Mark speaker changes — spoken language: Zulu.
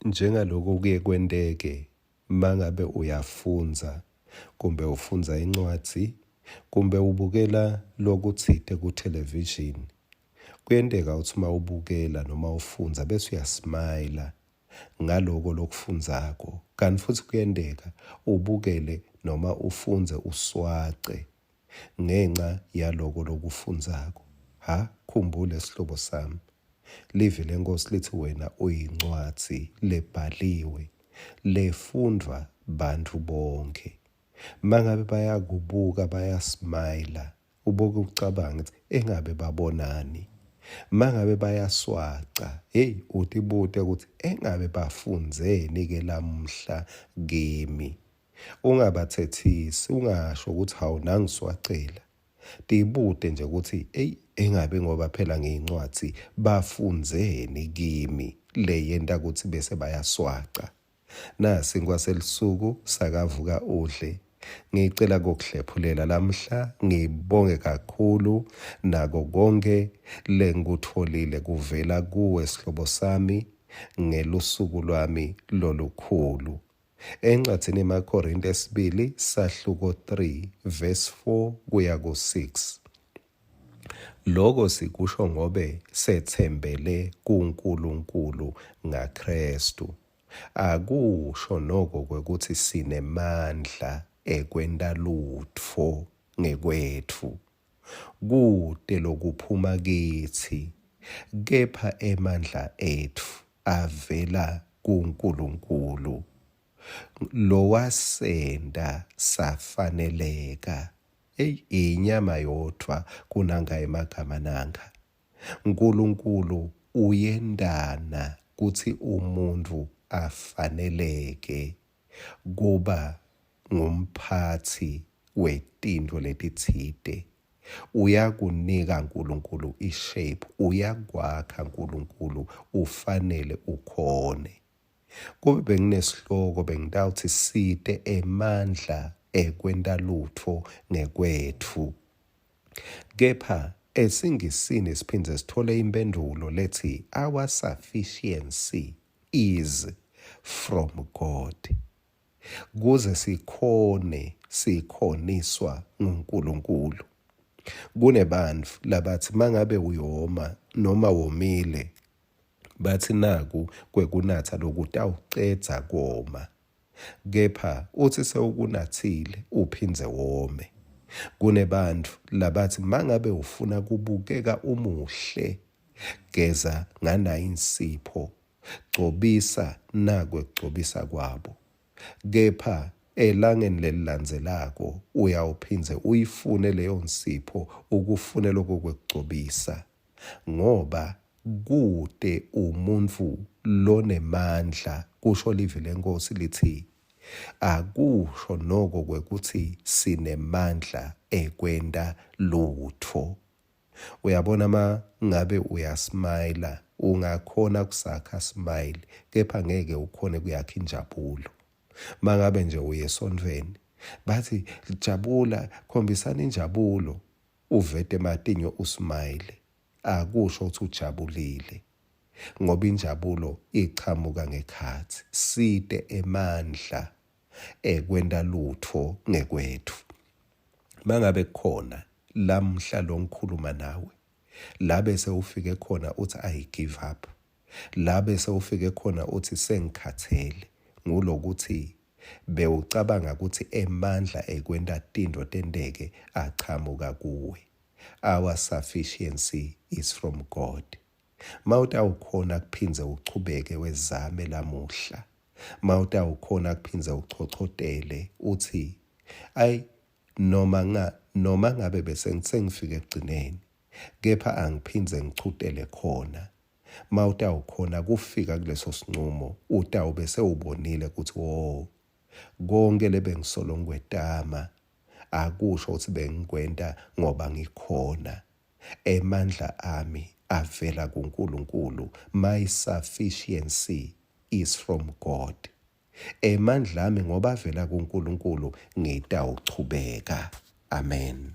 Speaker 1: Njengaloko kuye kwenteke mangabe uyafunza kumbe ufunza incwadi kumbe ubukela lokuthide ku-television, kuyenteka ukuthi uma ubukela noma ufunza bese uyasmayila ngaloko lokufunzako. Kanti futhi kuyenteka ubukele noma ufunze uswace ngenxa yaloko lokufunzako. Khumbule sihlobo sami, livi leNkosi lithi wena uyincwadi lebhaliwe lefundwa bantu bonke. Mangabe bayakubuka bayasmayila, uboke ucabanga ukuthi engabe babonani. Mangabe bayaswaca, uthi bude ukuthi engabe bafunzeni-ke lamhla kimi. Ungabathethisi, ungasho ukuthi hawu nangiswacela. Tibude nje ukuthi engabe ngoba phela ngiyincwadi bafunzeni kimi le yenta ukuthi bese bayaswaca. Nasi ngwaselisuku sakavuka udle. Ngicela kokuhlephulela lamhla, ngibonge kakhulu nako konke lengikutholile kuvela kuwe sihlobo sami ngelusuku lwami lolukhulu. Encwadini yamaKorinte 2 sahluko 3 verse 4 kuya ku-6. Lokho sikusho ngobe sethembele kuNkulunkulu ngaKristu. Akusho noko kwekuthi sinemandla ekwenta lutho ngekwethu. Kude lokuphuma kithi, kepha emandla ethu avela kuNkulunkulu. Lo wasenda safaneleka. Inyama yodwa kunanga emagama nanga. uNkulunkulu uyendana kuthi umuntu afaneleke kuba ngumphathi wetinto letitsite. Uyakunika uNkulunkulu ishape, uyakwakha uNkulunkulu ufanele ukhone. Kube benginesihloko bengitawuthi site emandla ekwenta lutho ngekwethu. Kepha esingisini siphindze sithole impendulo lethi our sufficiency is from God. Kuze sikhoniswa nguNkulunkulu. Kunebantu labathi mangabe uyoma noma womile, bathi naku kwekunatha lokuthi awucedza koma. Kepha uthi sewukunathile uphindze wome. Kunebantu labathi mangabe ufuna kubukeka umuhle, geza nganayo insipho, gcobisa nakwe kugcobisa kwabo. Kepha elangeni lelilandzelako uyawuphindze uyifune leyo nsipho ukufune lokho kwekugcobisa. Ngoba kude umuntu lonemandla, kusho livi leNkosi lithi, akusho noko kwekuthi sinemandla ekwenta lutho. Uyabona ngabe uyasmayila, ungakhona kusakha smile, kepha ngeke ukhone kuyakha injabulo. Mangabe nje uye esontweni, bathi jabula, khombisana injabulo, uvete matinyo usmile. Akusho ukuthi ujabulile, ngoba injabulo ichamuka ngekhathi. Side emandla ekwenta lutho ngekwethu. Mangabe khona lamhla lo ngikhuluma nawe, la bese ufike khona uthi I give up, la bese ufike khona uthi sengikhathele, ngulokuthi bewucabanga ukuthi emandla ekwenta tinto tenteke achamuka kuwe. Our sufficiency is from God. Mawutawukhona kuphindze uchubeke wezame lamuhla. Mawutawukhona kuphindze uchochotele uthi noma ngabe bese ngifike ekugcineni, kepha angiphindze ngichutele khona. Mawutawukhona kufika kuleso sinqumo, utawube sewubonile ukuthi konke lebengisolo ngikwetama akusho ukuthi bengikwenta ngoba ngikhona. Emandla ami avela kuNkulunkulu. My sufficiency is from God. Emandla ami ngoba avela kuNkulunkulu ngitawuchubeka. Amen.